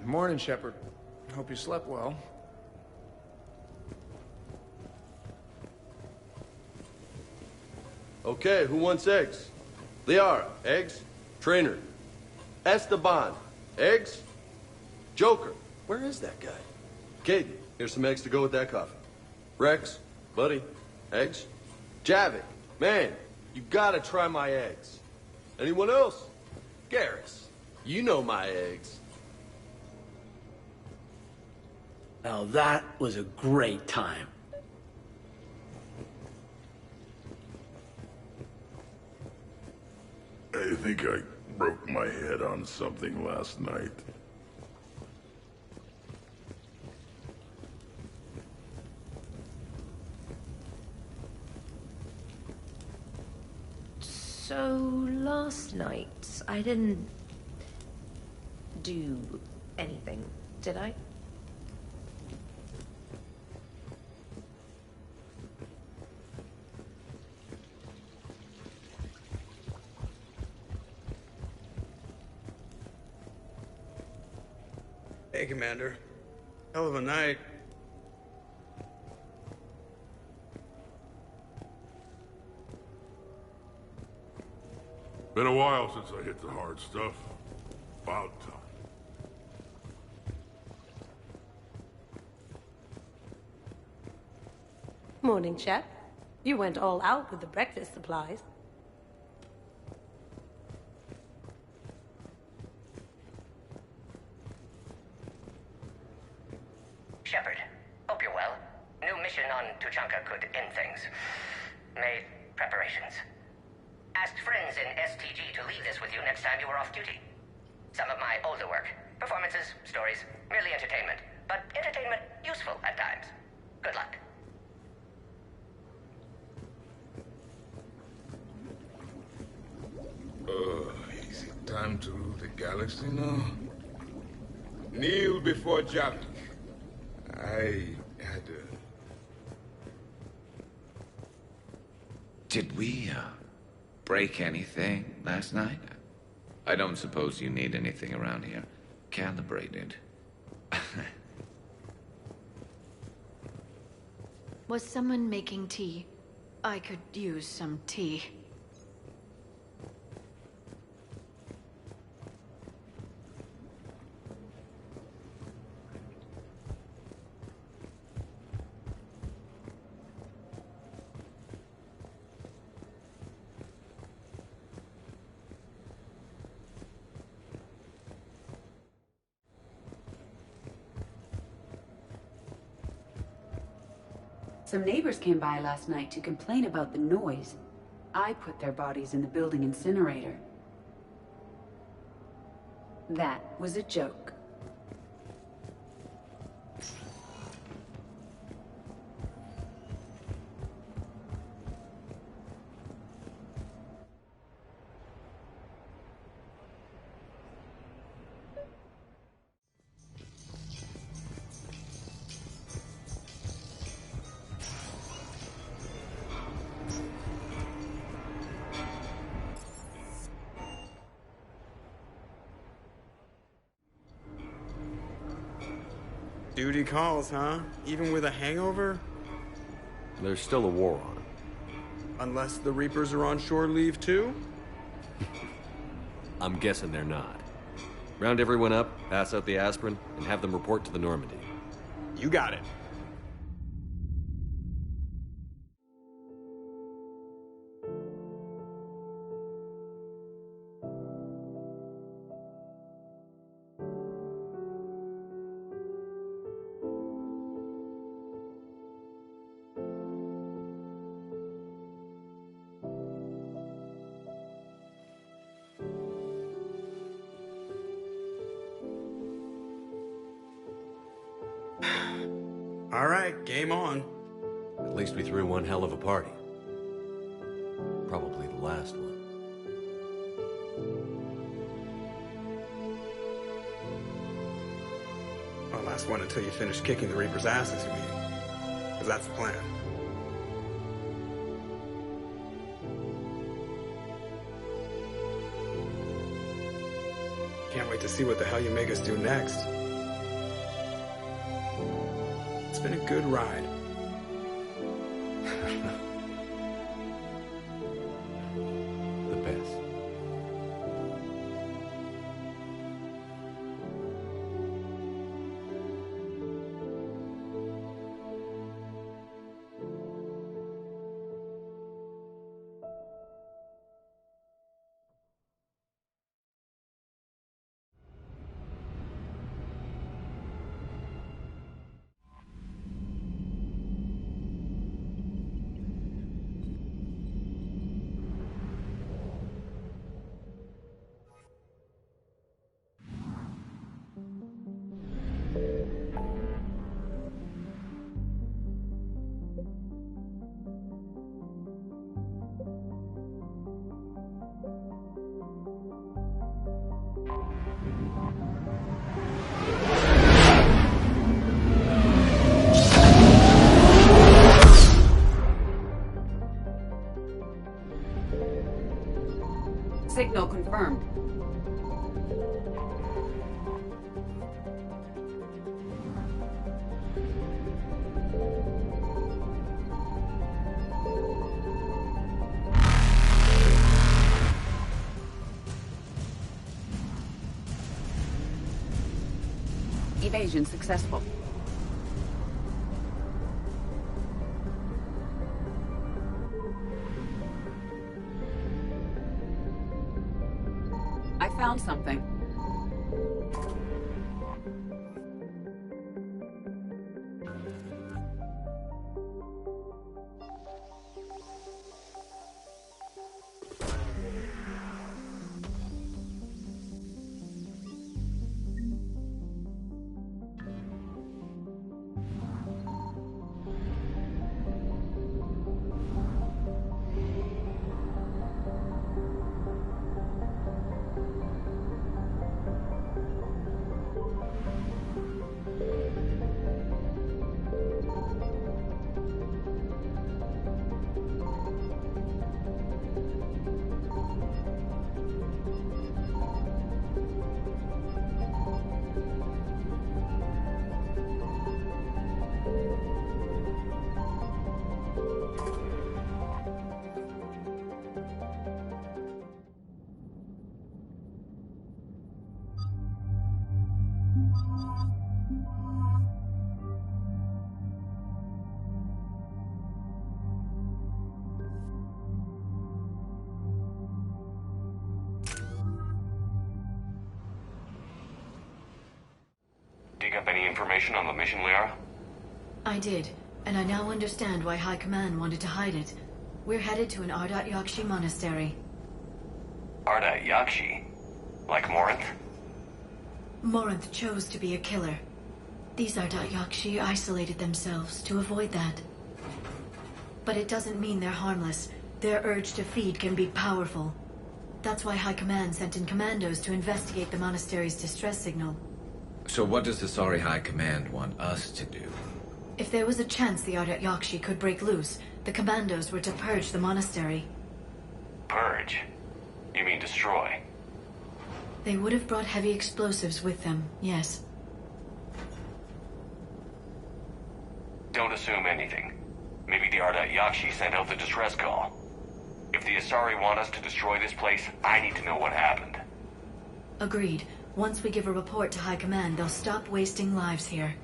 Morning, Shepard. Hope you slept well. Okay, who wants eggs? Liara, eggs? Trainer. Esteban, eggs? Joker, where is that guy? Caden, here's some eggs to go with that coffee. Rex, buddy, eggs? Javik, man, you gotta try my eggs. Anyone else? Garrus, you know my eggs. Now that was a great time. I think I broke my head on something last night. So, last night, I didn't do anything, did I? Hey, Commander. Hell of a night. Been a while since I hit the hard stuff. About time. Morning, Shep. You went all out with the breakfast supplies. Shepard, hope you're well. New mission on Tuchanka could end things. Made preparations. Asked friends in STG to leave this with you next time you were off duty. Some of my older work. Performances, stories, merely entertainment. But entertainment useful at times. Good luck. Is it time to rule the galaxy now? Kneel before Javik. I had a... Did we, break anything last night? I don't suppose you need anything around here. Calibrated. Was someone making tea? I could use some tea. Some neighbors came by last night to complain about the noise. I put their bodies in the building incinerator. That was a joke. Duty calls, huh? Even with a hangover? There's still a war on. Unless the Reapers are on shore leave too? I'm guessing they're not. Round everyone up, pass out the aspirin, and have them report to the Normandy. You got it. All right, game on. At least we threw one hell of a party. Probably the last one. Well, last one until you finish kicking the Reapers' asses, you mean? Because that's the plan. Can't wait to see what the hell you make us do next. been a good ride. The best. Signal confirmed. Evasion successful. I found something. Dig up any information on the mission, Liara? I did, and I now understand why High Command wanted to hide it. We're headed to an Ardat Yakshi monastery. Ardat Yakshi? Like Morinth? Morinth chose to be a killer. These Ardat Yakshi isolated themselves to avoid that. But it doesn't mean they're harmless. Their urge to feed can be powerful. That's why High Command sent in commandos to investigate the monastery's distress signal. So what does the Sorry High Command want us to do? If there was a chance the Ardat Yakshi could break loose, the commandos were to purge the monastery. Purge? You mean destroy? They would have brought heavy explosives with them, yes. Don't assume anything. Maybe the Ardat Yakshi sent out the distress call. If the Asari want us to destroy this place, I need to know what happened. Agreed. Once we give a report to High Command, they'll stop wasting lives here.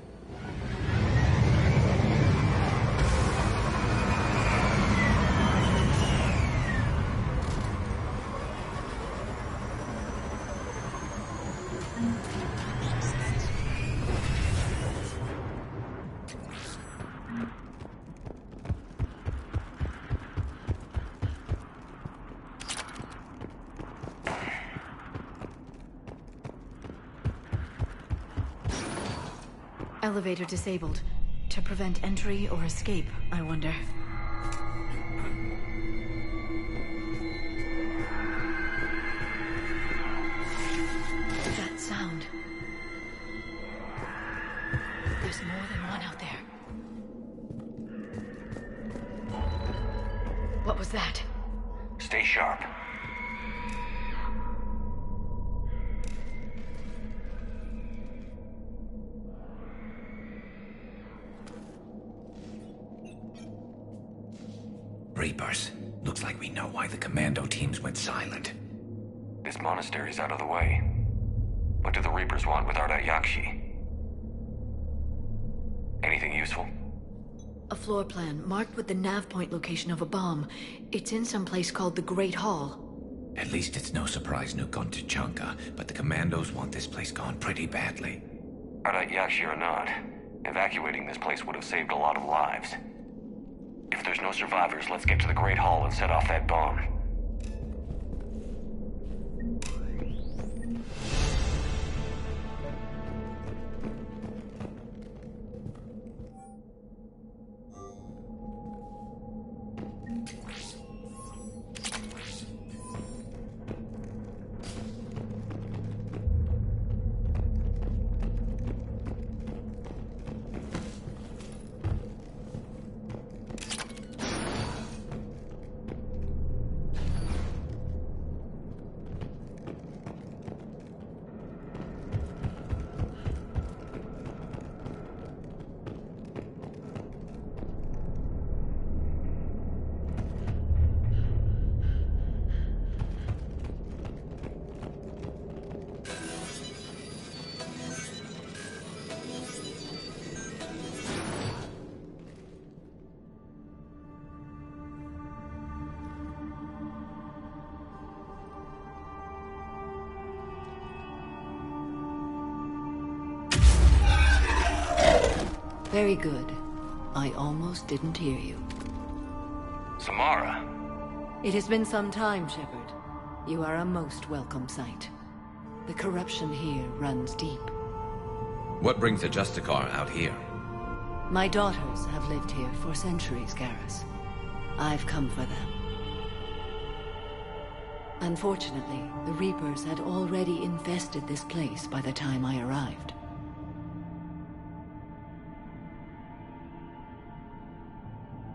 Elevator disabled. To prevent entry or escape, I wonder. That sound. There's more than one out there. What was that? Stay sharp. Reapers. Looks like we know why the commando teams went silent. This monastery's out of the way. What do the Reapers want with Ardat Yakshi? Anything useful? A floor plan marked with the nav point location of a bomb. It's in some place called the Great Hall. At least it's no surprise nuke on Tuchanka, but the commandos want this place gone pretty badly. Ardat Yakshi or not, evacuating this place would have saved a lot of lives. If there's no survivors, let's get to the Great Hall and set off that bomb. Very good. I almost didn't hear you. Samara. It has been some time, Shepard. You are a most welcome sight. The corruption here runs deep. What brings a Justicar out here? My daughters have lived here for centuries, Garrus. I've come for them. Unfortunately, the Reapers had already infested this place by the time I arrived.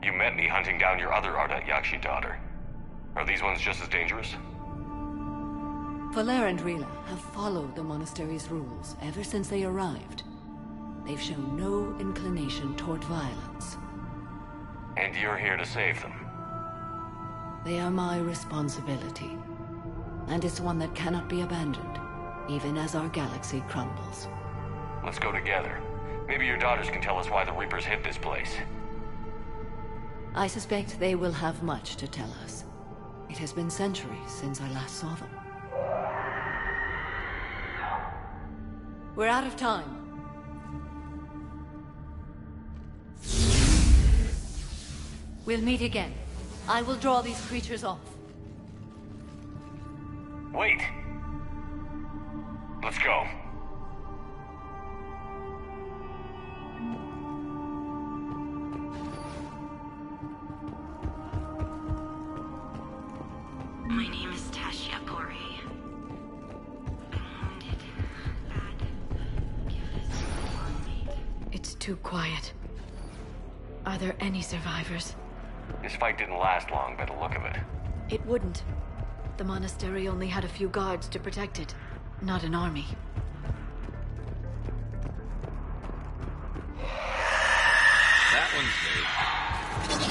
You met me hunting down your other Ardat Yakshi daughter. Are these ones just as dangerous? Valer and Rila have followed the monastery's rules ever since they arrived. They've shown no inclination toward violence. And you're here to save them. They are my responsibility. And it's one that cannot be abandoned, even as our galaxy crumbles. Let's go together. Maybe your daughters can tell us why the Reapers hit this place. I suspect they will have much to tell us. It has been centuries since I last saw them. We're out of time. We'll meet again. I will draw these creatures off. Wait! Let's go. My name is Tasha Pori. I'm wounded. Bad. Give this to my mate. It's too quiet. Are there any survivors? This fight didn't last long by the look of it. It wouldn't. The monastery only had a few guards to protect it, not an army. That one's me.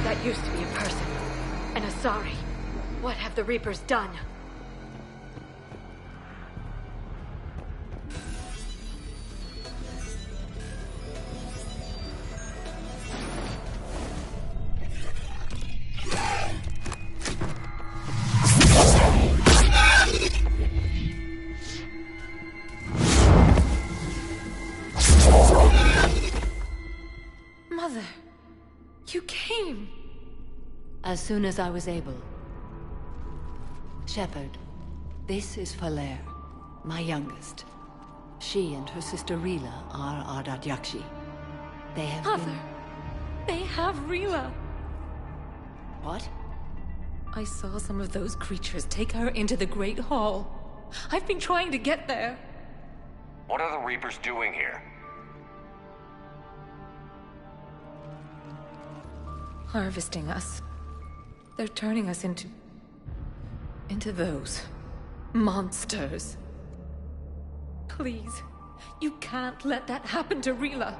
That used to be a person. An Asari. What have the Reapers done? As soon as I was able. Shepard, this is Falere, my youngest. She and her sister Rila are Ardat Yakshi. They have Mother, they have Rila. What? I saw some of those creatures take her into the Great Hall. I've been trying to get there. What are the Reapers doing here? Harvesting us. They're turning us into those monsters. Please, you can't let that happen to Rila.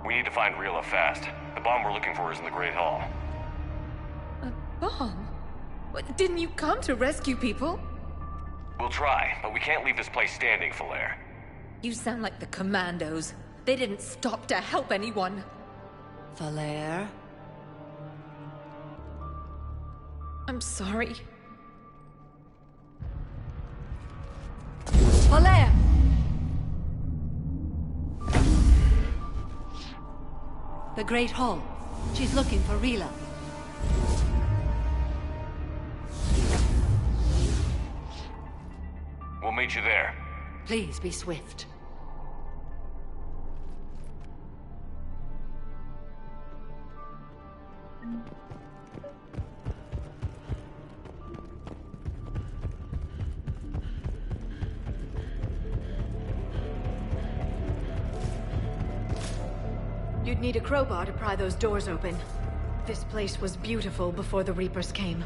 We need to find Rila fast. The bomb we're looking for is in the Great Hall. A bomb? What, didn't you come to rescue people? We'll try, but we can't leave this place standing, Falere. You sound like the Commandos. They didn't stop to help anyone. Falere? I'm sorry. Falere! The Great Hall. She's looking for Rila. We'll meet you there. Please be swift. You'd need a crowbar to pry those doors open. This place was beautiful before the Reapers came.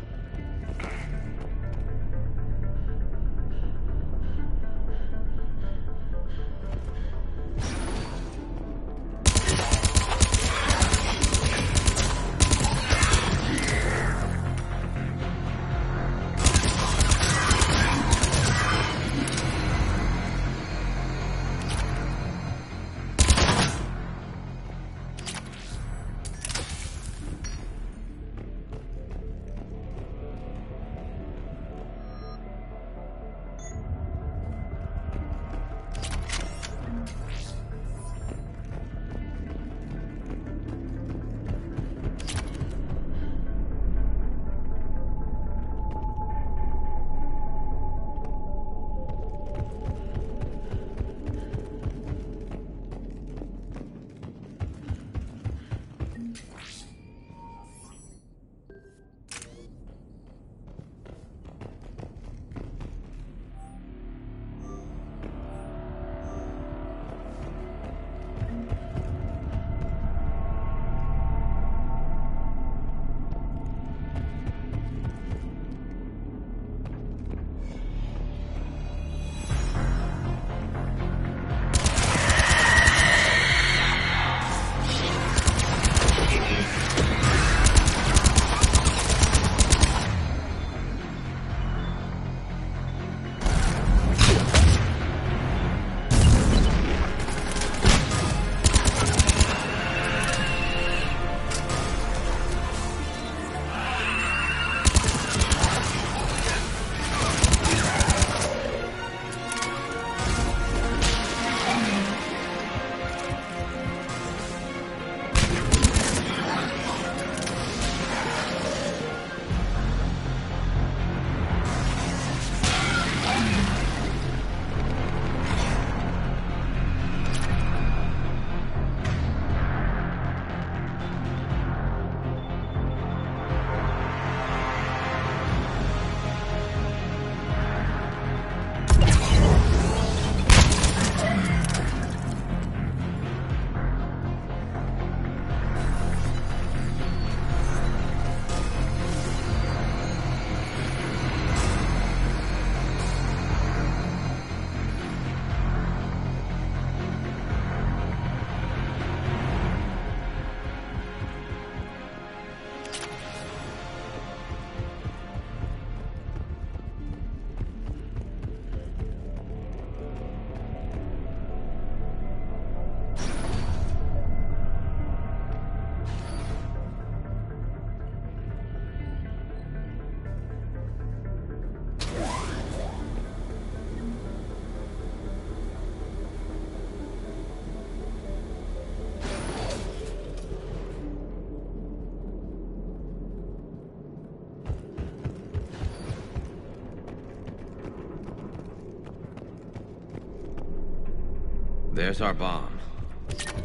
There's our bomb.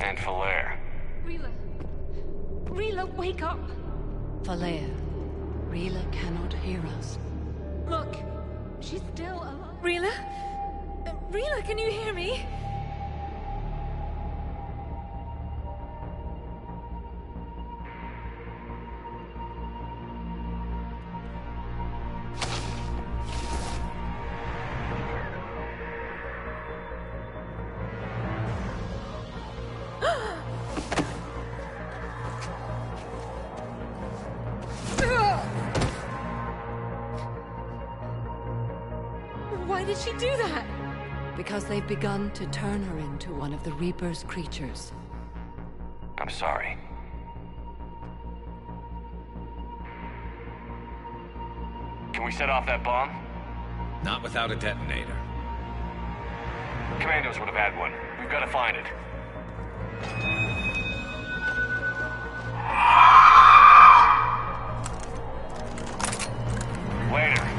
And Falair. Rila. Rila, wake up! Falair, Rila cannot hear us. Look, she's still alive. Rila? Rila, can you hear me? Why did she do that? Because they've begun to turn her into one of the Reaper's creatures. I'm sorry. Can we set off that bomb? Not without a detonator. Commandos would have had one. We've got to find it. Later.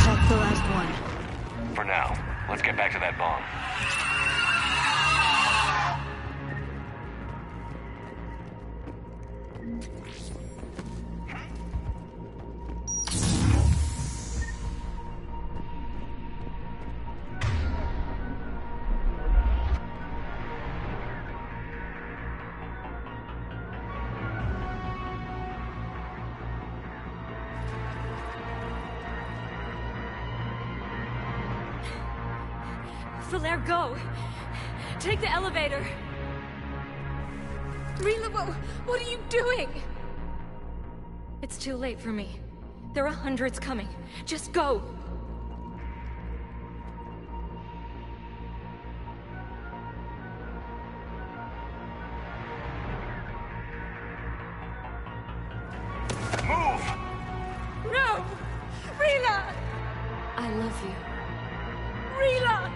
That's the last one. For now, let's get back to that bomb. Falair, go! Take the elevator! Rila, what are you doing? It's too late for me. There are hundreds coming. Just go! Move! No! Rila! I love you. Rila!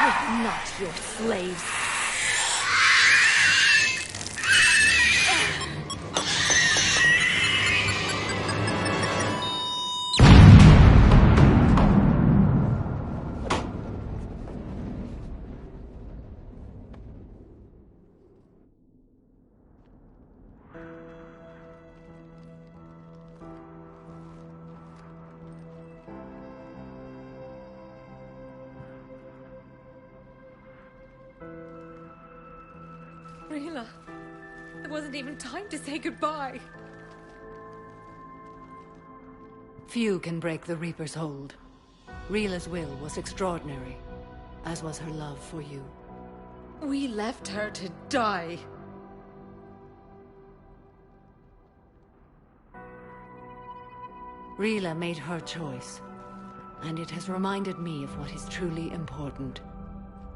We're not your slaves. Rila, there wasn't even time to say goodbye. Few can break the Reaper's hold. Rila's will was extraordinary, as was her love for you. We left her to die. Rila made her choice, and it has reminded me of what is truly important.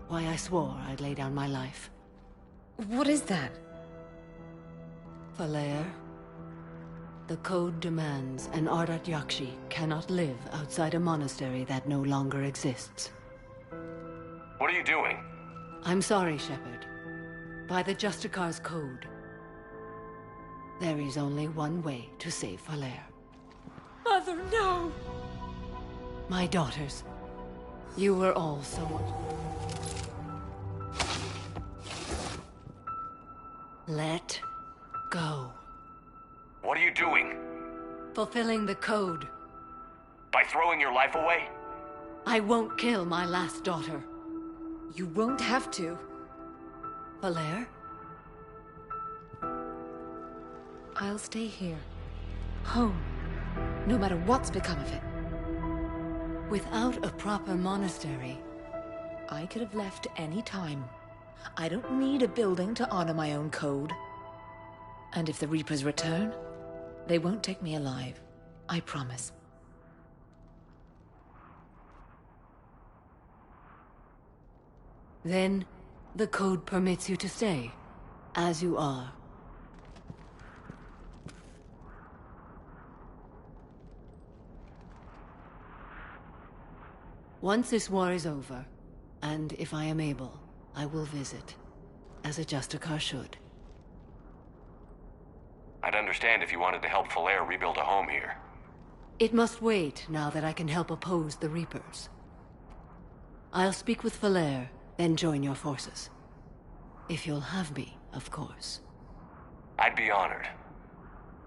Why I swore I'd lay down my life. What is that? Falair, the code demands an Ardat Yakshi cannot live outside a monastery that no longer exists. What are you doing? I'm sorry, Shepard. By the Justicar's code, there is only one way to save Falair. Mother, no! My daughters, you were all so much. Let go. What are you doing? Fulfilling the code. By throwing your life away? I won't kill my last daughter. You won't have to. Valere? I'll stay here. Home. No matter what's become of it. Without a proper monastery, I could have left any time. I don't need a building to honor my own code. And if the Reapers return, they won't take me alive. I promise. then the code permits you to stay, as you are. Once this war is over, and if I am able, I will visit, as a Justicar should. I'd understand if you wanted to help Falere rebuild a home here. It must wait now that I can help oppose the Reapers. I'll speak with Falere, then join your forces. If you'll have me, of course. I'd be honored.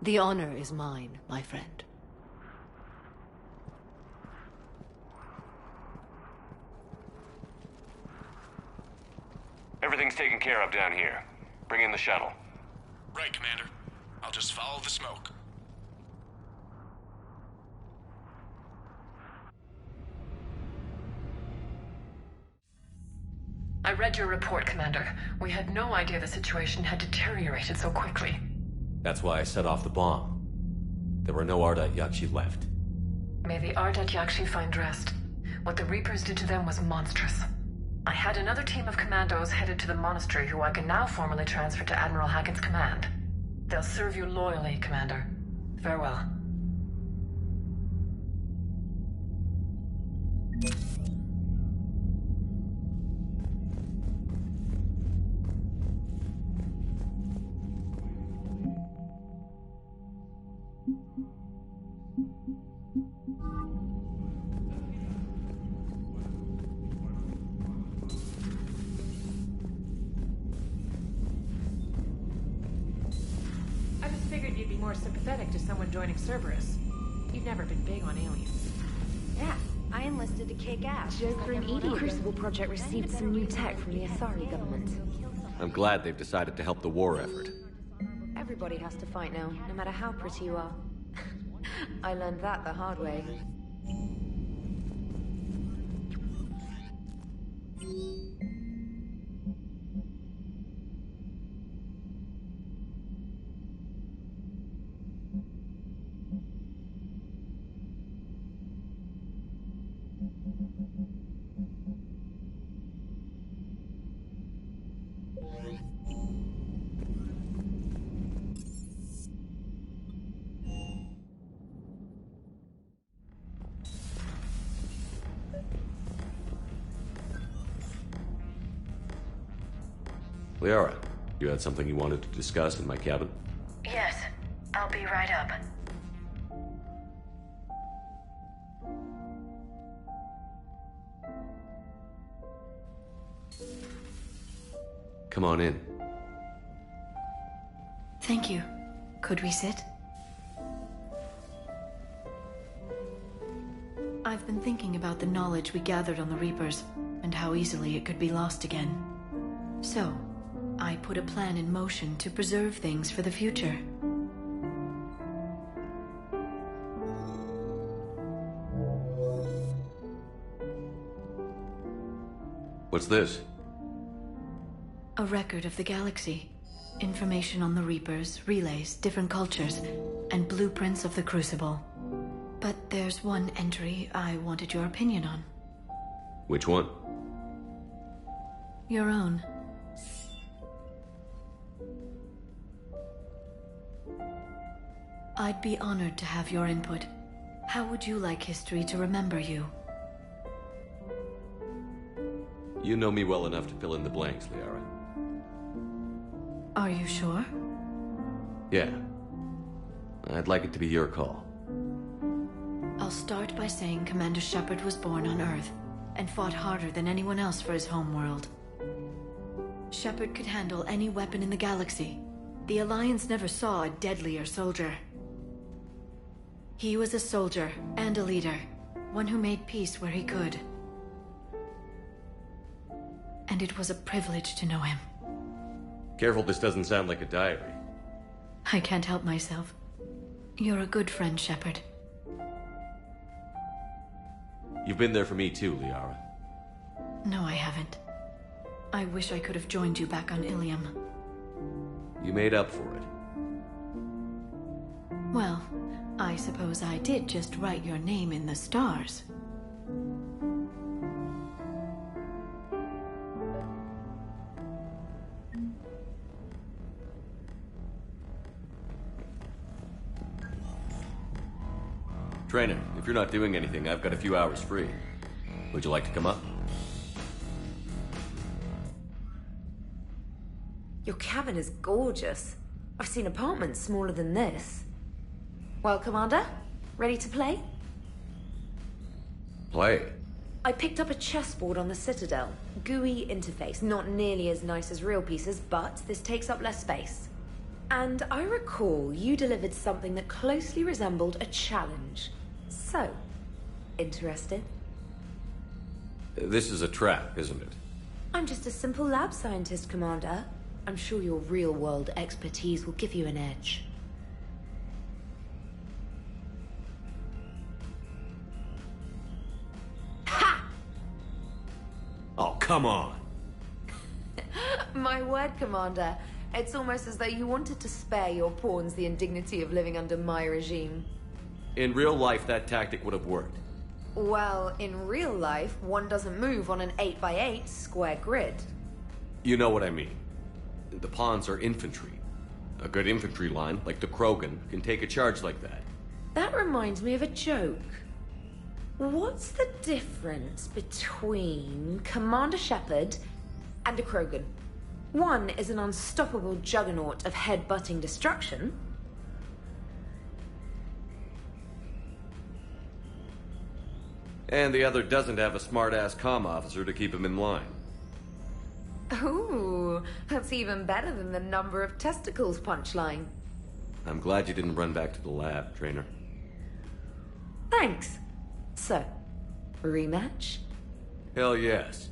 The honor is mine, my friend. Everything's taken care of down here. Bring in the shuttle. Right, Commander. I'll just follow the smoke. I read your report, Commander. We had no idea the situation had deteriorated so quickly. That's why I set off the bomb. There were no Ardat Yakshi left. May the Ardat Yakshi find rest. What the Reapers did to them was monstrous. I had another team of commandos headed to the monastery who I can now formally transfer to Admiral Hackett's command. They'll serve you loyally, Commander. Farewell. More sympathetic to someone joining Cerberus. You've never been big on aliens. Yeah, I enlisted to kick ass. Joker and Edie Crucible Project received some new tech from the Asari government. I'm glad they've decided to help the war effort. Everybody has to fight now, no matter how pretty you are. I learned that the hard way. Liara, you had something you wanted to discuss in my cabin? Yes, I'll be right up. Come on in. Thank you. Could we sit? I've been thinking about the knowledge we gathered on the Reapers, and how easily it could be lost again. So, I put a plan in motion to preserve things for the future. What's this? A record of the galaxy. Information on the Reapers, relays, different cultures, and blueprints of the Crucible. But there's one entry I wanted your opinion on. Which one? Your own. I'd be honored to have your input. How would you like history to remember you? You know me well enough to fill in the blanks, Liara. Are you sure? Yeah. I'd like it to be your call. I'll start by saying Commander Shepard was born on Earth and fought harder than anyone else for his homeworld. Shepard could handle any weapon in the galaxy. The Alliance never saw a deadlier soldier. He was a soldier and a leader, one who made peace where he could. And it was a privilege to know him. Careful this doesn't sound like a diary. I can't help myself. You're a good friend, Shepard. You've been there for me too, Liara. No, I haven't. I wish I could have joined you back on Ilium. You made up for it. Well, I suppose I did just write your name in the stars. Trainer, if you're not doing anything, I've got a few hours free. Would you like to come up? Your cabin is gorgeous. I've seen apartments smaller than this. Well, Commander, ready to play? Play? I picked up a chessboard on the Citadel. GUI interface, not nearly as nice as real pieces, but this takes up less space. And I recall you delivered something that closely resembled a challenge. So, interested? This is a trap, isn't it? I'm just a simple lab scientist, Commander. I'm sure your real-world expertise will give you an edge. Ha! Oh, come on! My word, Commander. It's almost as though you wanted to spare your pawns the indignity of living under my regime. In real life, that tactic would have worked. Well, in real life, one doesn't move on an 8x8 square grid. You know what I mean. The pawns are infantry. A good infantry line, like the Krogan, can take a charge like that. That reminds me of a joke. What's the difference between Commander Shepard and a Krogan? One is an unstoppable juggernaut of head-butting destruction. And the other doesn't have a smart-ass comm officer to keep him in line. Ooh, that's even better than the number of testicles punchline. I'm glad you didn't run back to the lab, Trainer. Thanks. So, rematch? Hell yes.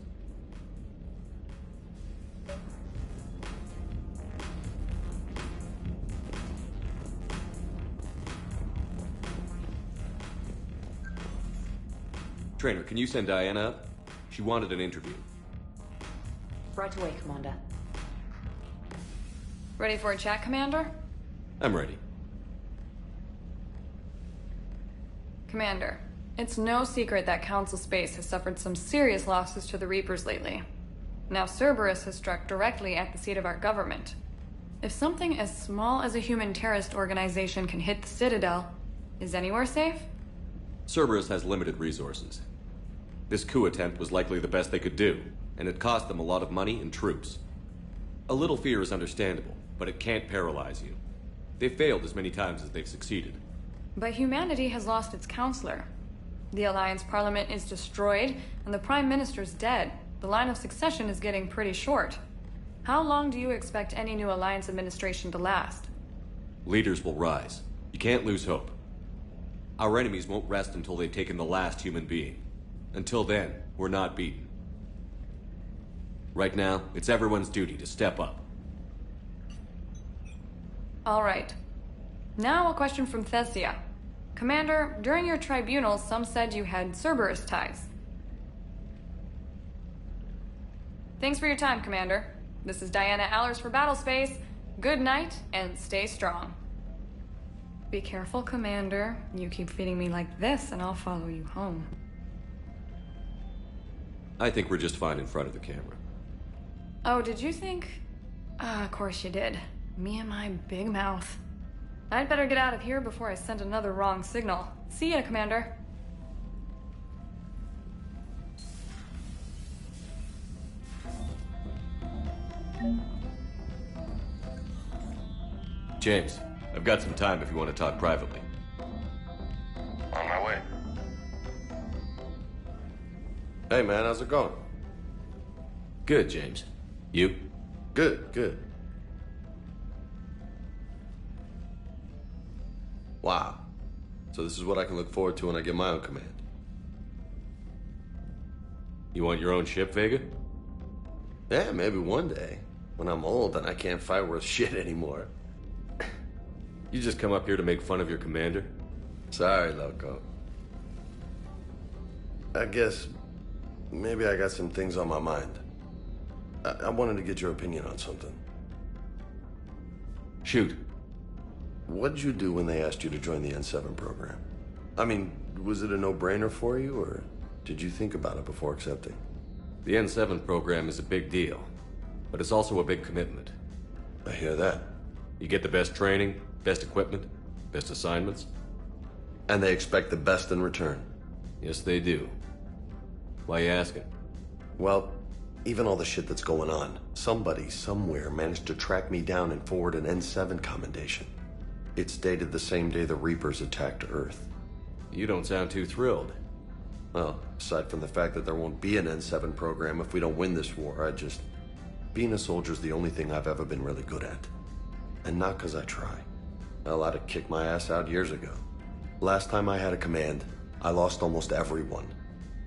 Trainer, can you send Diana up? She wanted an interview. Right away, Commander. Ready for a chat, Commander? I'm ready. Commander, it's no secret that Council Space has suffered some serious losses to the Reapers lately. Now Cerberus has struck directly at the seat of our government. If something as small as a human terrorist organization can hit the Citadel, is anywhere safe? Cerberus has limited resources. This coup attempt was likely the best they could do, and it cost them a lot of money and troops. A little fear is understandable, but it can't paralyze you. They've failed as many times as they've succeeded. But humanity has lost its counselor. The Alliance Parliament is destroyed, and the Prime Minister's dead. The line of succession is getting pretty short. How long do you expect any new Alliance administration to last? Leaders will rise. You can't lose hope. Our enemies won't rest until they've taken the last human being. Until then, we're not beaten. Right now, it's everyone's duty to step up. All right. Now a question from Thessia. Commander, during your tribunal, some said you had Cerberus ties. Thanks for your time, Commander. This is Diana Allers for Battlespace. Good night, and stay strong. Be careful, Commander. You keep feeding me like this, and I'll follow you home. I think we're just fine in front of the camera. Oh, did you think? Of course you did. Me and my big mouth. I'd better get out of here before I send another wrong signal. See ya, Commander. James, I've got some time if you want to talk privately. On my way. Hey, man, how's it going? Good, James. You? Good, good. Wow. So this is what I can look forward to when I get my own command. You want your own ship, Vega? Yeah, maybe one day. When I'm old and I can't fight worth shit anymore. You just come up here to make fun of your commander? Sorry, Loco. I guess maybe I got some things on my mind. I wanted to get your opinion on something. Shoot. What did you do when they asked you to join the N7 program? I mean, was it a no-brainer for you, or did you think about it before accepting? The N7 program is a big deal, but it's also a big commitment. I hear that. You get the best training, best equipment, best assignments. And they expect the best in return. Yes, they do. Why you asking? Well, even all the shit that's going on, somebody somewhere managed to track me down and forward an N7 commendation. It's dated the same day the Reapers attacked Earth. You don't sound too thrilled. Well, aside from the fact that there won't be an N7 program if we don't win this war, being a soldier's the only thing I've ever been really good at. And not because I try. Hell, I'd have kicked my ass out years ago. Last time I had a command, I lost almost everyone,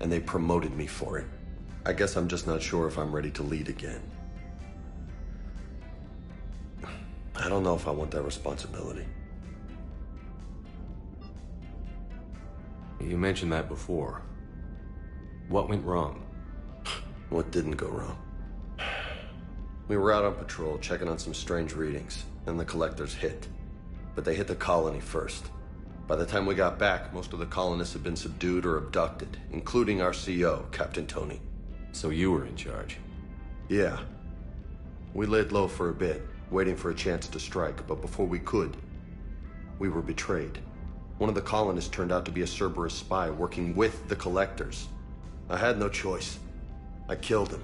and they promoted me for it. I guess I'm just not sure if I'm ready to lead again. I don't know if I want that responsibility. You mentioned that before. What went wrong? What didn't go wrong? We were out on patrol, checking on some strange readings, and the collectors hit. But they hit the colony first. By the time we got back, most of the colonists had been subdued or abducted, including our CO, Captain Tony. So you were in charge? Yeah. We laid low for a bit, waiting for a chance to strike, but before we could, we were betrayed. One of the colonists turned out to be a Cerberus spy working with the collectors. I had no choice. I killed him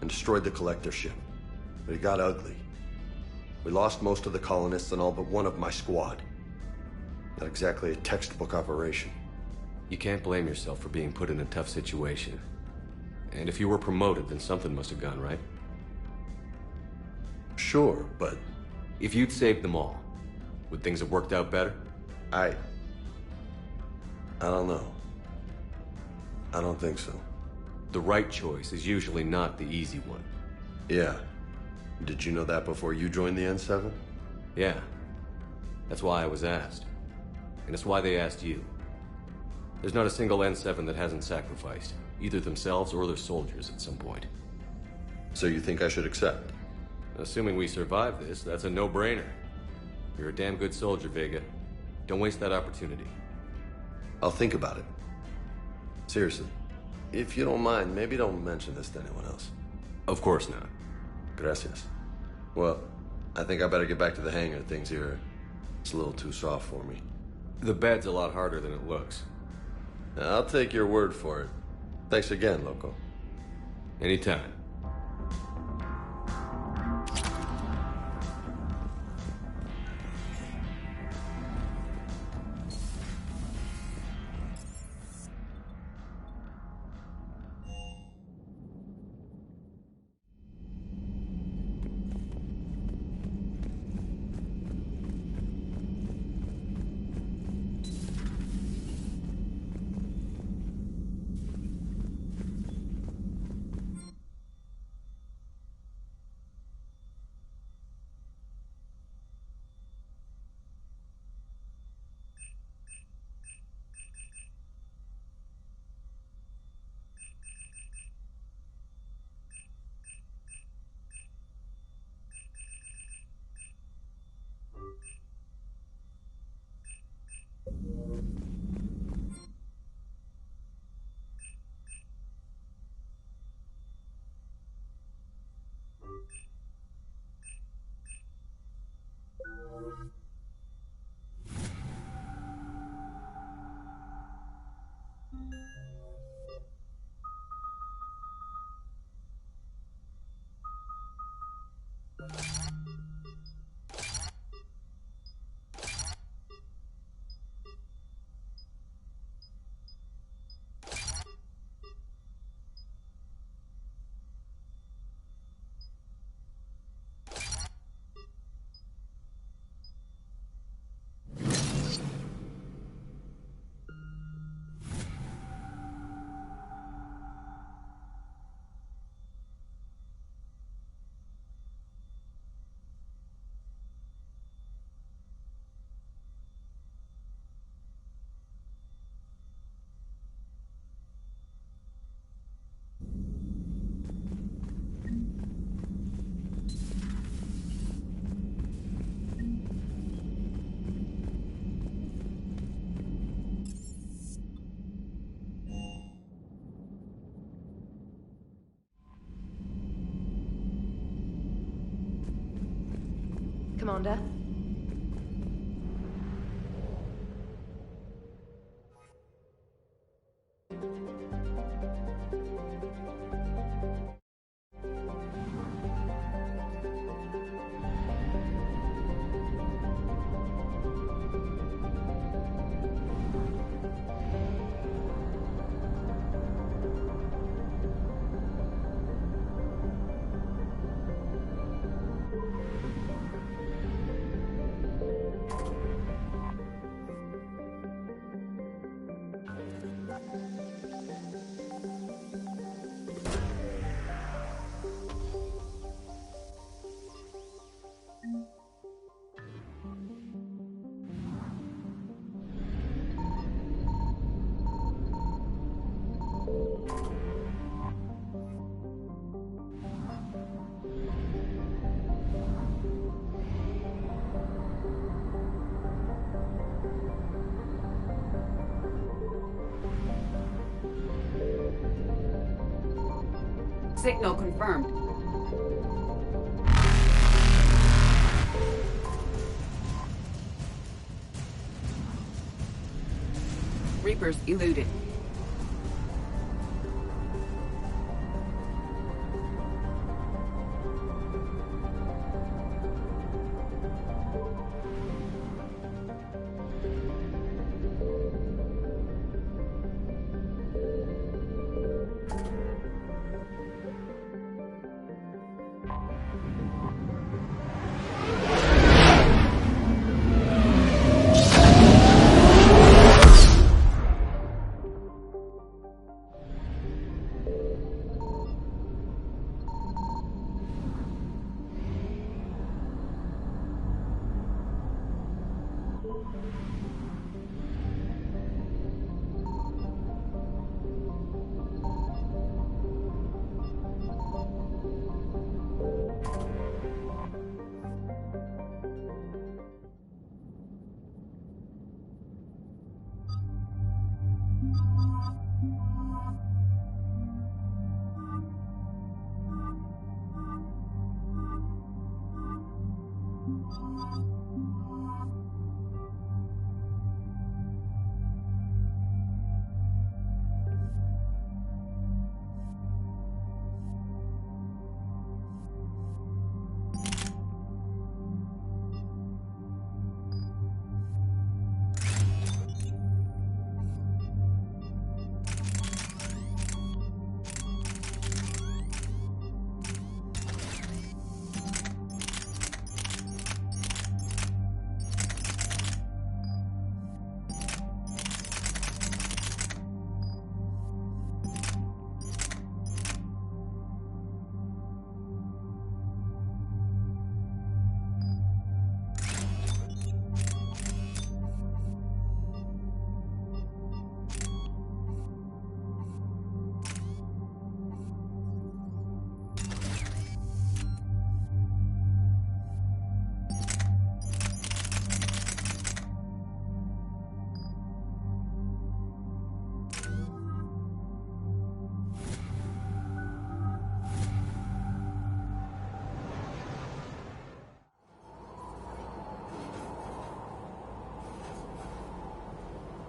and destroyed the collector ship. But it got ugly. We lost most of the colonists and all but one of my squad. Not exactly a textbook operation. You can't blame yourself for being put in a tough situation. And if you were promoted, then something must have gone right. Sure, but... If you'd saved them all, would things have worked out better? I don't know. I don't think so. The right choice is usually not the easy one. Yeah. Did you know that before you joined the N7? Yeah. That's why I was asked. And it's why they asked you. There's not a single N7 that hasn't sacrificed, either themselves or their soldiers at some point. So you think I should accept? Assuming we survive this, that's a no-brainer. You're a damn good soldier, Vega. Don't waste that opportunity. I'll think about it. Seriously. If you don't mind, maybe don't mention this to anyone else. Of course not. Gracias. Well, I think I better get back to the hangar. Things here, it's a little too soft for me. The bed's a lot harder than it looks. I'll take your word for it. Thanks again, Loco. Anytime. Commander. Signal confirmed. Reapers eluded.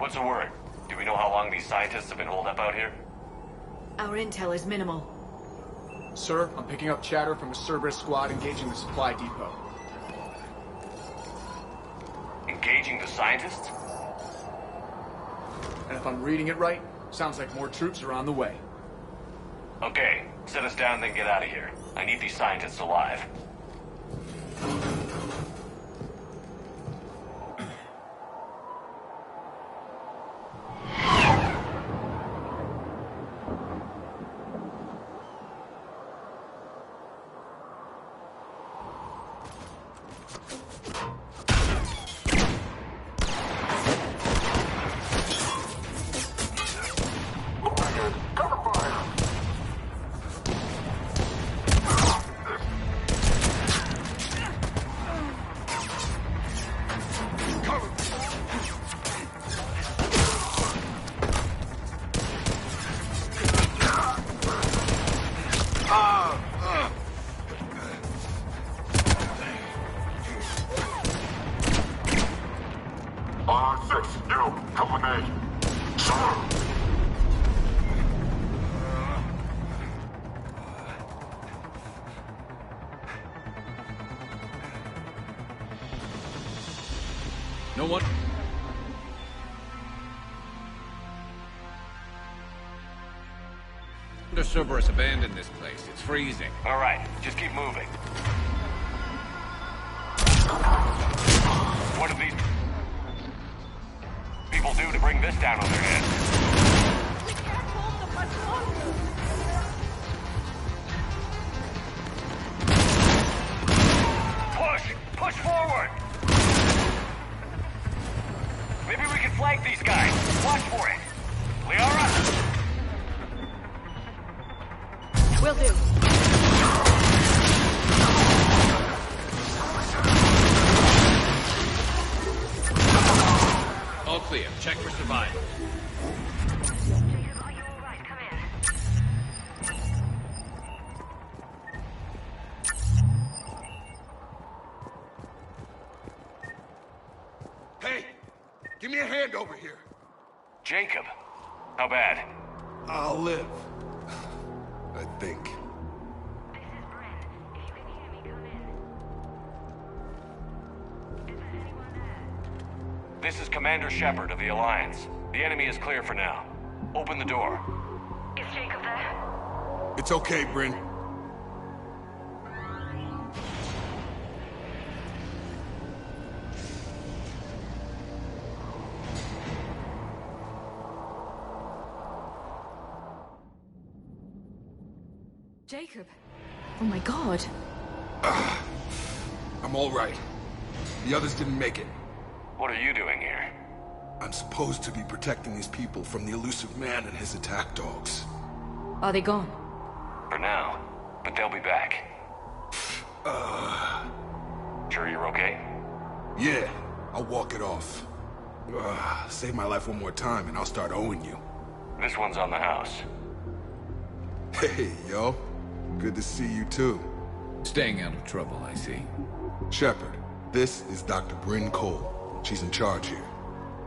What's the word? Do we know how long these scientists have been holed up out here? Our intel is minimal. Sir, I'm picking up chatter from a Cerberus squad engaging the supply depot. Engaging the scientists? And if I'm reading it right, sounds like more troops are on the way. Okay, set us down, then get out of here. I need these scientists alive. No one... Commander Cerberus abandoned this place. It's freezing. All right, just keep moving. What do these people do to bring this down on their heads? Push forward! Maybe we can flank these guys. Watch for it. Liara? Will do. All clear. Check for survival. Hey! Give me a hand over here. Jacob. How bad? I'll live. I think. This is Commander Shepard of the Alliance. The enemy is clear for now. Open the door. Is Jacob there? It's okay, Bryn. Jacob. Oh my god. I'm all right. The others didn't make it. What are you doing here? I'm supposed to be protecting these people from the elusive man and his attack dogs. Are they gone? For now. But they'll be back. Sure you're okay? Yeah, I'll walk it off. Save my life one more time and I'll start owing you. This one's on the house. Hey, yo. Good to see you too. Staying out of trouble, I see. Shepard, this is Dr. Bryn Cole. She's in charge here.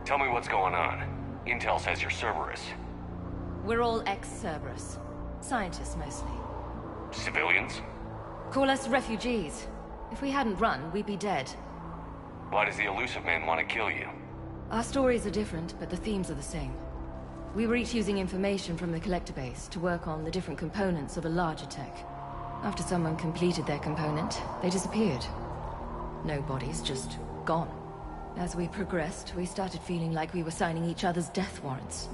Tell me what's going on. Intel says you're Cerberus. We're all ex-Cerberus. Scientists, mostly. Civilians? Call us refugees. If we hadn't run, we'd be dead. Why does the elusive man want to kill you? Our stories are different, but the themes are the same. We were each using information from the Collector base to work on the different components of a larger tech. After someone completed their component, they disappeared. No bodies, just gone. As we progressed, we started feeling like we were signing each other's death warrants.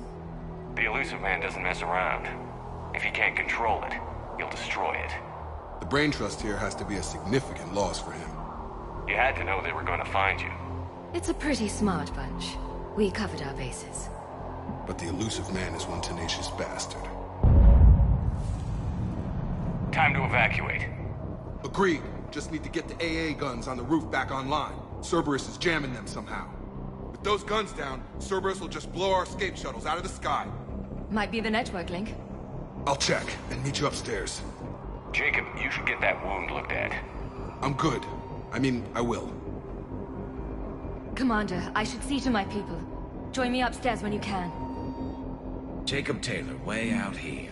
The elusive man doesn't mess around. If he can't control it, he'll destroy it. The brain trust here has to be a significant loss for him. You had to know they were going to find you. It's a pretty smart bunch. We covered our bases. But the elusive man is one tenacious bastard. Time to evacuate. Agreed. Just need to get the AA guns on the roof back online. Cerberus is jamming them somehow. With those guns down, Cerberus will just blow our escape shuttles out of the sky. Might be the network link. I'll check and meet you upstairs. Jacob, you should get that wound looked at. I'm good. I mean, I will. Commander, I should see to my people. Join me upstairs when you can. Jacob Taylor, way out here.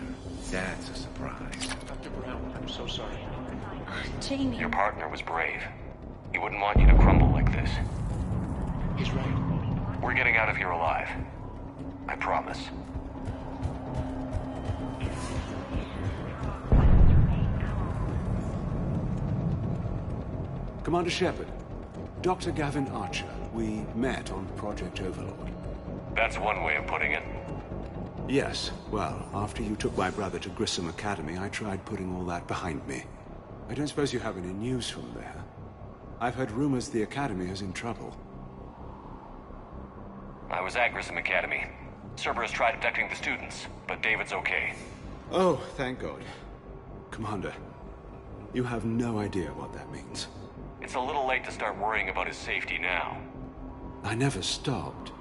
That's a surprise. Dr. Brown, I'm so sorry. Jamie. Your partner was brave. He wouldn't want you to crumble like this. He's right. We're getting out of here alive. I promise. Commander Shepard, Dr. Gavin Archer. We met on Project Overlord. That's one way of putting it. Yes, well, after you took my brother to Grissom Academy, I tried putting all that behind me. I don't suppose you have any news from there. I've heard rumors the Academy is in trouble. I was at Grissom Academy. Cerberus tried abducting the students, but David's okay. Oh, thank God. Commander, you have no idea what that means. It's a little late to start worrying about his safety now. I never stopped.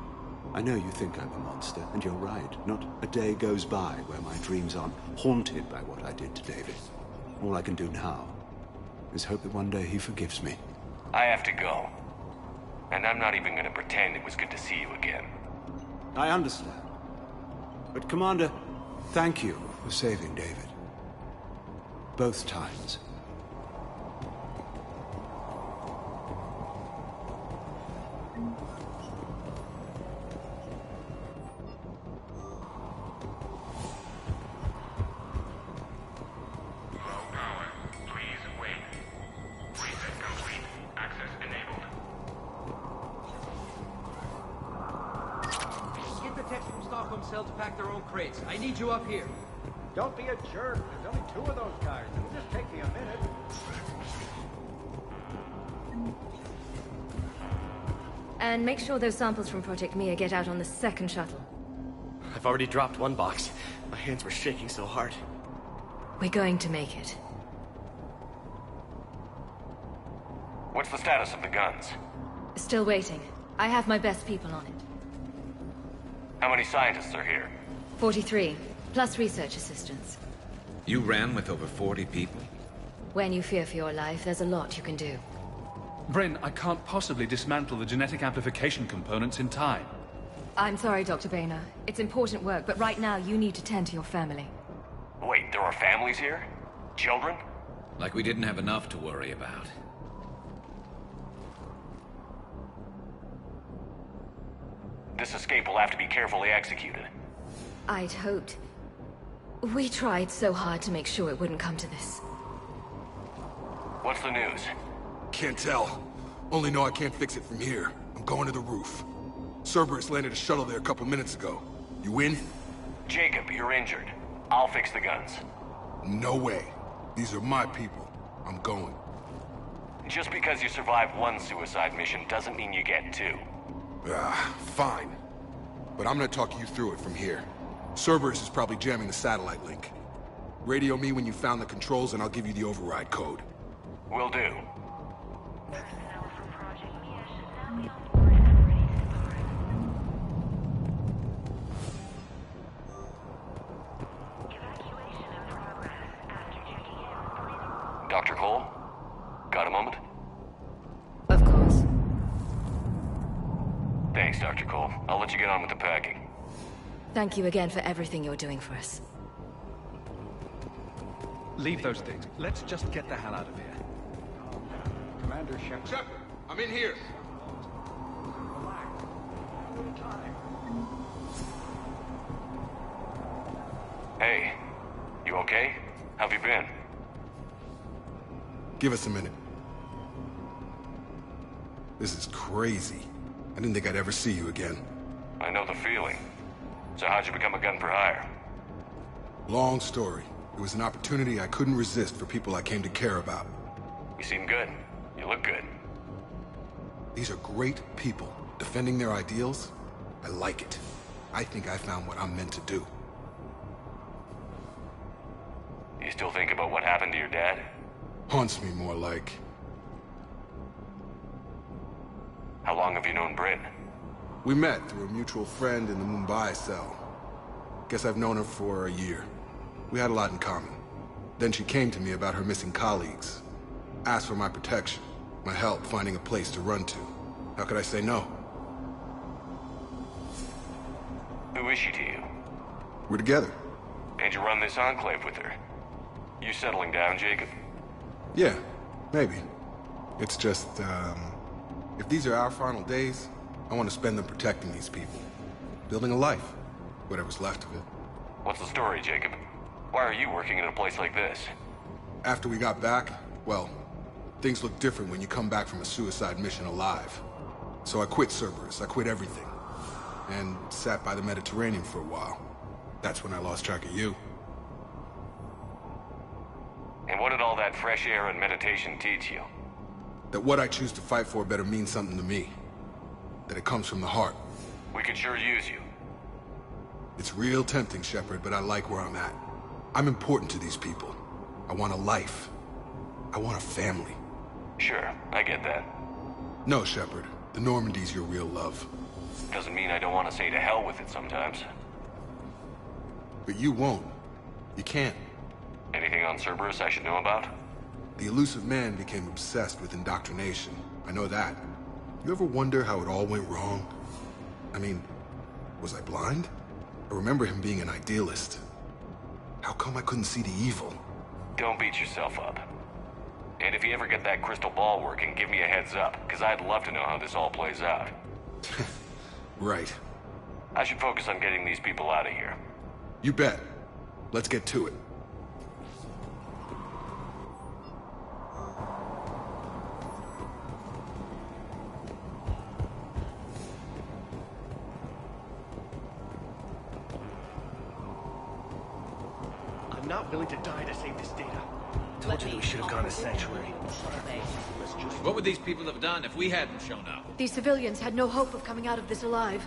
I know you think I'm a monster, and you're right. Not a day goes by where my dreams aren't haunted by what I did to David. All I can do now is hope that one day he forgives me. I have to go. And I'm not even gonna pretend it was good to see you again. I understand. But Commander, thank you for saving David. Both times. cell to pack their own crates. I need you up here. Don't be a jerk. There's only 2 of those guys. It'll just take me a minute. And make sure those samples from Project Mia get out on the second shuttle. I've already dropped one box. My hands were shaking so hard. We're going to make it. What's the status of the guns? Still waiting. I have my best people on it. How many scientists are here? 43, plus research assistants. You ran with over 40 people? When you fear for your life, there's a lot you can do. Bryn, I can't possibly dismantle the genetic amplification components in time. I'm sorry, Dr. Boehner. It's important work, but right now you need to tend to your family. Wait, there are families here? Children? Like we didn't have enough to worry about. This escape will have to be carefully executed. I'd hoped. We tried so hard to make sure it wouldn't come to this. What's the news? Can't tell. Only know I can't fix it from here. I'm going to the roof. Cerberus landed a shuttle there a couple minutes ago. You in? Jacob, you're injured. I'll fix the guns. No way. These are my people. I'm going. Just because you survived one suicide mission doesn't mean you get 2. Fine. But I'm gonna talk you through it from here. Cerberus is probably jamming the satellite link. Radio me when you found the controls and I'll give you the override code. Will do. Dr. Cole? Got a moment? Of course. Thanks, Dr. Cole. I'll let you get on with the packing. Thank you again for everything you're doing for us. Leave those things. Let's just get the hell out of here. Commander Shepard. Shepard, I'm in here. Hey, you okay? How've you been? Give us a minute. This is crazy. I didn't think I'd ever see you again. I know the feeling. So how'd you become a gun for hire? Long story. It was an opportunity I couldn't resist for people I came to care about. You seem good. You look good. These are great people. Defending their ideals, I like it. I think I found what I'm meant to do. You still think about what happened to your dad? Haunts me more like. How long have you known Bryn? We met through a mutual friend in the Mumbai cell. Guess I've known her for a year. We had a lot in common. Then she came to me about her missing colleagues. Asked for my protection, my help finding a place to run to. How could I say no? Who is she to you? We're together. And you run this enclave with her? You settling down, Jacob? Yeah, maybe. It's just, if these are our final days, I want to spend them protecting these people. Building a life. Whatever's left of it. What's the story, Jacob? Why are you working in a place like this? After we got back, well, things look different when you come back from a suicide mission alive. So I quit Cerberus, I quit everything. And sat by the Mediterranean for a while. That's when I lost track of you. And what did all that fresh air and meditation teach you? That what I choose to fight for better mean something to me. That it comes from the heart. We could sure use you. It's real tempting, Shepard, but I like where I'm at. I'm important to these people. I want a life. I want a family. Sure, I get that. No, Shepard. The Normandy's your real love. Doesn't mean I don't want to say to hell with it sometimes. But you won't. You can't. Anything on Cerberus I should know about? The elusive man became obsessed with indoctrination. I know that. You ever wonder how it all went wrong? I mean, was I blind? I remember him being an idealist. How come I couldn't see the evil? Don't beat yourself up. And if you ever get that crystal ball working, give me a heads up, because I'd love to know how this all plays out. Right. I should focus on getting these people out of here. You bet. Let's get to it. not willing to die to save this data. Told you that we should have gone to Sanctuary. What would these people have done if we hadn't shown up? These civilians had no hope of coming out of this alive.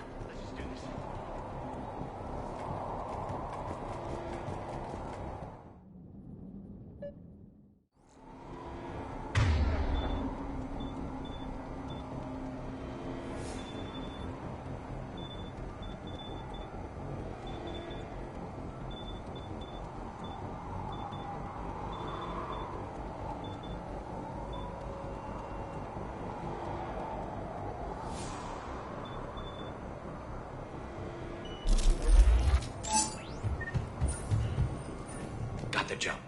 Got the jump.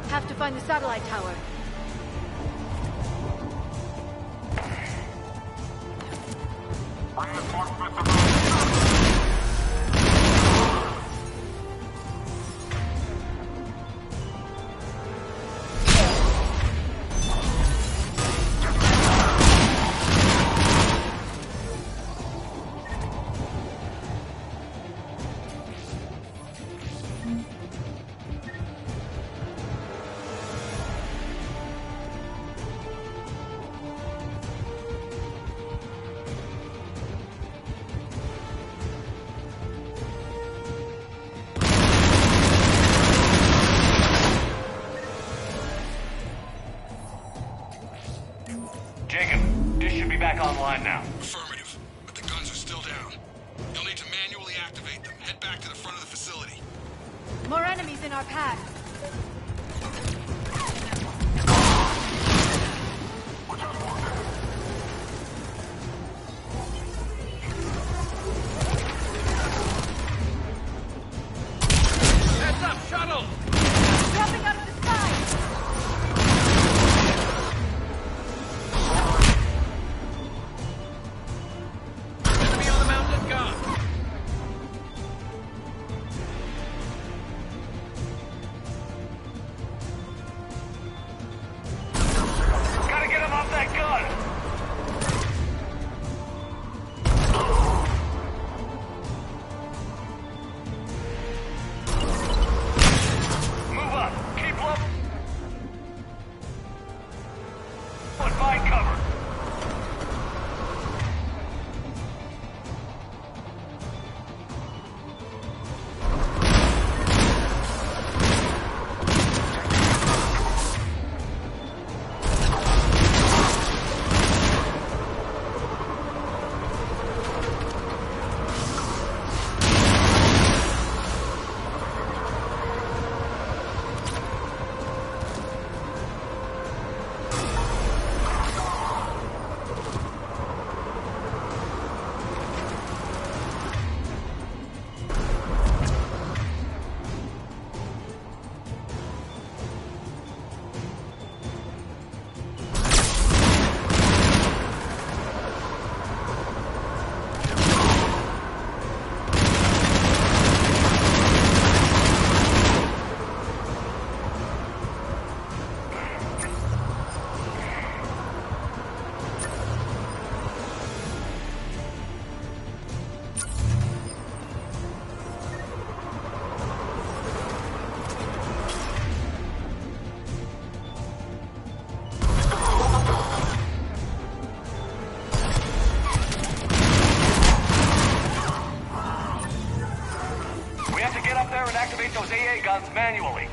Have to find the satellite tower. Jacob, dish should be back online now. Affirmative, but the guns are still down. You'll need to manually activate them. Head back to the front of the facility. More enemies in our path. Heads up, shuttle! Dropping out of the sky! Enemy on the mountain, gone! Gotta get him off that gun! Move up! Keep low! And find cover! We have to get up there and activate those AA guns manually.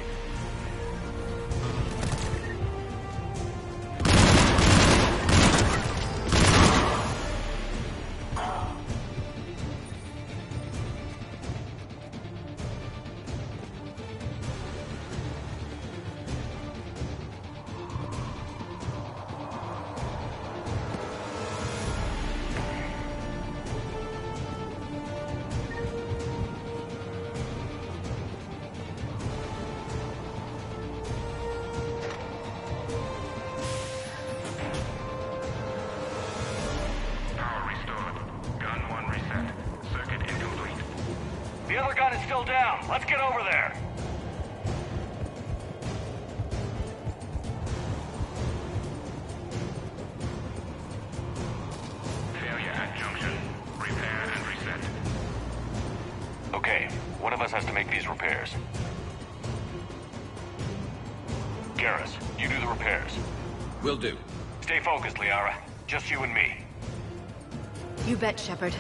The other gun is still down. Let's get over there. Failure at junction. Repair and reset. Okay, one of us has to make these repairs. Garrus, you do the repairs. Will do. Stay focused, Liara. Just you and me. You bet, Shepard.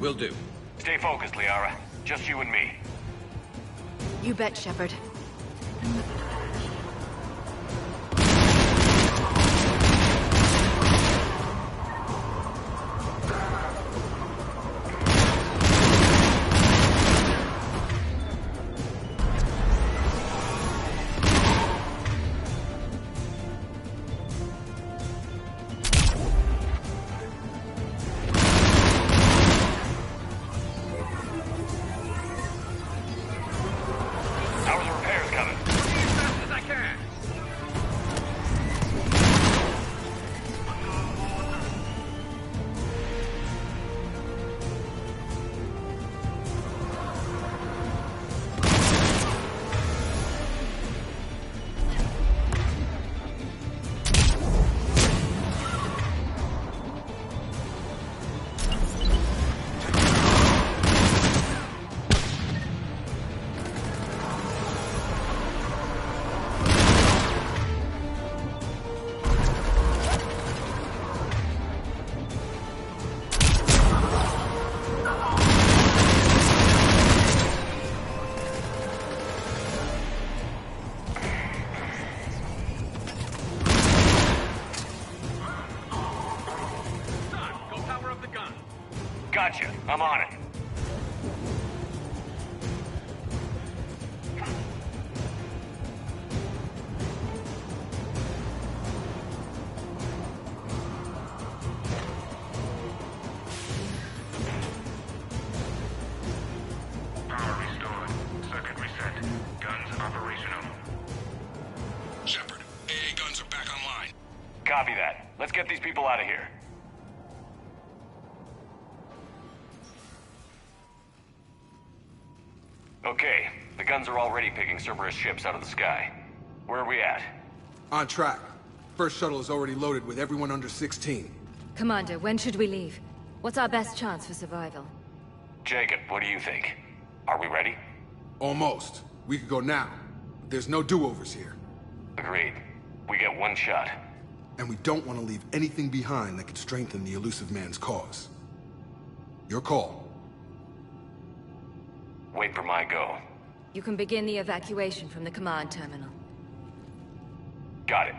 Will do. Stay focused, Liara. Just you and me. You bet, Shepard. Gotcha. I'm on it. Power restored. Circuit reset. Guns operational. Shepard, AA guns are back online. Copy that. Let's get these people out of here. Okay, the guns are already picking Cerberus ships out of the sky. Where are we at? On track. First shuttle is already loaded with everyone under 16. Commander, when should we leave? What's our best chance for survival? Jacob, what do you think? Are we ready? Almost. We could go now. But there's no do-overs here. Agreed. We get one shot. And we don't want to leave anything behind that could strengthen the Illusive Man's cause. Your call. Wait for my go. You can begin the evacuation from the command terminal. Got it.